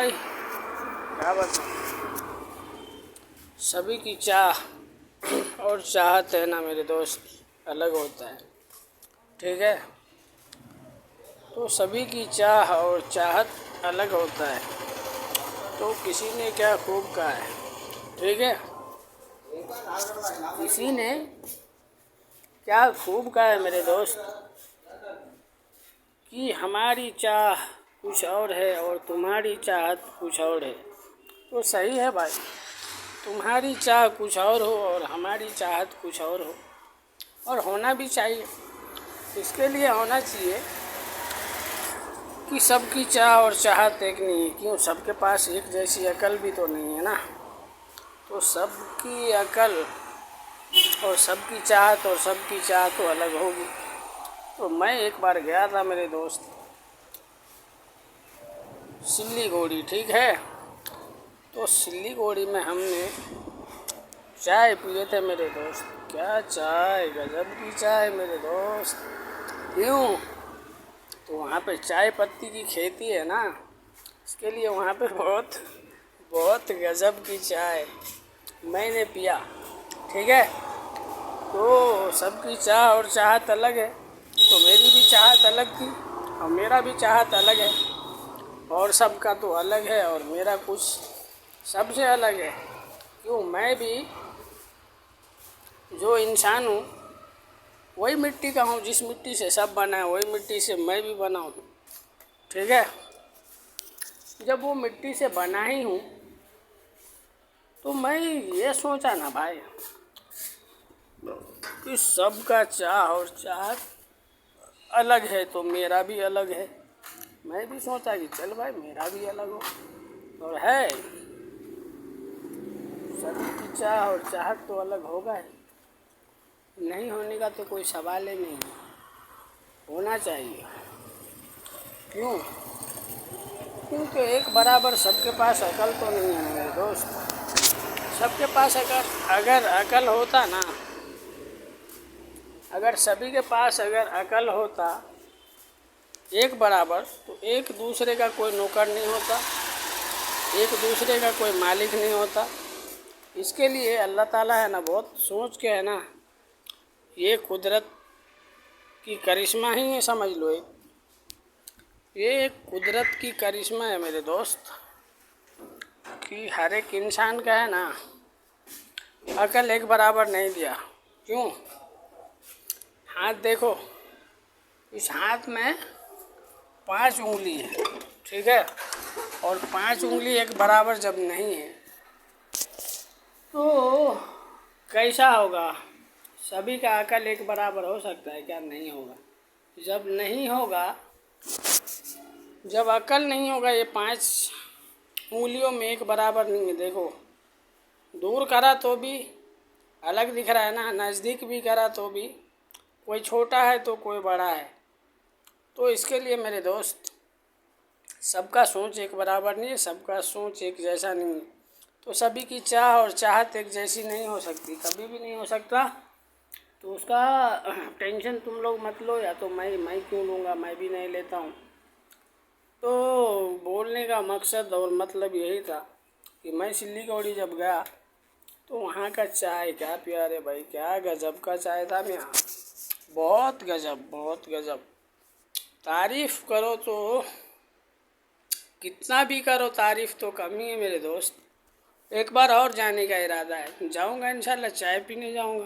भाई, क्या बताऊँ। सभी की चाह और चाहत है ना मेरे दोस्त, अलग होता है। ठीक है, तो सभी की चाह और चाहत अलग होता है। तो किसी ने क्या खूब कहा है, ठीक है, किसी ने क्या खूब कहा है मेरे दोस्त कि हमारी चाह कुछ और है और तुम्हारी चाहत कुछ और है। तो सही है भाई, तुम्हारी चाह कुछ और हो और हमारी चाहत कुछ और हो, और होना भी चाहिए। इसके लिए होना चाहिए कि सबकी चाह और चाहत एक नहीं है। क्यों, सबके पास एक जैसी अकल भी तो नहीं है ना। तो सबकी अकल और सबकी चाहत और सबकी चाह तो अलग होगी। तो मैं एक बार गया था मेरे दोस्त सिल्लीगुड़ी, ठीक है। तो सिल्लीगुड़ी में हमने चाय पिए थे मेरे दोस्त। क्या चाय, गजब की चाय मेरे दोस्त। क्यों, तो वहाँ पे चाय पत्ती की खेती है ना, इसके लिए वहाँ पे बहुत बहुत गजब की चाय मैंने पिया। ठीक है, तो सबकी चाह और चाहत अलग है। तो मेरी भी चाहत अलग थी और मेरा भी चाहत अलग है, और सबका तो अलग है और मेरा कुछ सबसे अलग है। क्यों, मैं भी जो इंसान हूँ वही मिट्टी का हूँ। जिस मिट्टी से सब बना है वही मिट्टी से मैं भी बना हूँ। ठीक है, जब वो मिट्टी से बना ही हूँ तो मैं ये सोचा ना भाई कि सबका चाह और चाहत अलग है, तो मेरा भी अलग है। मैं भी सोचा कि चल भाई मेरा भी अलग हो, और है। सभी की चाह और चाहत तो अलग होगा ही, नहीं होने का तो कोई सवाल ही नहीं है, होना चाहिए। क्यों, क्योंकि एक बराबर सबके पास अकल तो नहीं है मेरे दोस्त। सबके पास अगर अकल होता ना, अगर सभी के पास अगर अकल होता एक बराबर, तो एक दूसरे का कोई नौकर नहीं होता, एक दूसरे का कोई मालिक नहीं होता। इसके लिए अल्लाह ताला है ना, बहुत सोच के है ना, ये कुदरत की करिश्मा ही है, समझ लो। ये एक कुदरत की करिश्मा है मेरे दोस्त, कि हर एक इंसान का है ना अकल एक बराबर नहीं दिया। क्यों, हाथ देखो, इस हाथ में 5 उंगली है, ठीक है, और 5 उंगली एक बराबर जब नहीं है तो कैसा होगा। सभी का अकल एक बराबर हो सकता है क्या, नहीं होगा। जब नहीं होगा, जब अकल नहीं होगा, ये 5 उंगलियों में एक बराबर नहीं है। देखो, दूर करा तो भी अलग दिख रहा है ना, नज़दीक भी करा तो भी कोई छोटा है तो कोई बड़ा है। तो इसके लिए मेरे दोस्त सबका सोच एक बराबर नहीं है, सबका सोच एक जैसा नहीं है। तो सभी की चाह और चाहत एक जैसी नहीं हो सकती, कभी भी नहीं हो सकता। तो उसका टेंशन तुम लोग मत लो, या तो मैं क्यों लूँगा, मैं भी नहीं लेता हूँ। तो बोलने का मकसद और मतलब यही था कि मैं सिल्लीगुड़ी जब गया तो वहाँ का चाय क्या प्यारे भाई, क्या गजब का चाय था यहाँ। बहुत गजब, बहुत गजब। तारीफ़ करो तो कितना भी करो, तारीफ़ तो कम ही है मेरे दोस्त। एक बार और जाने का इरादा है, जाऊँगा इंशाल्लाह, चाय पीने जाऊँगा।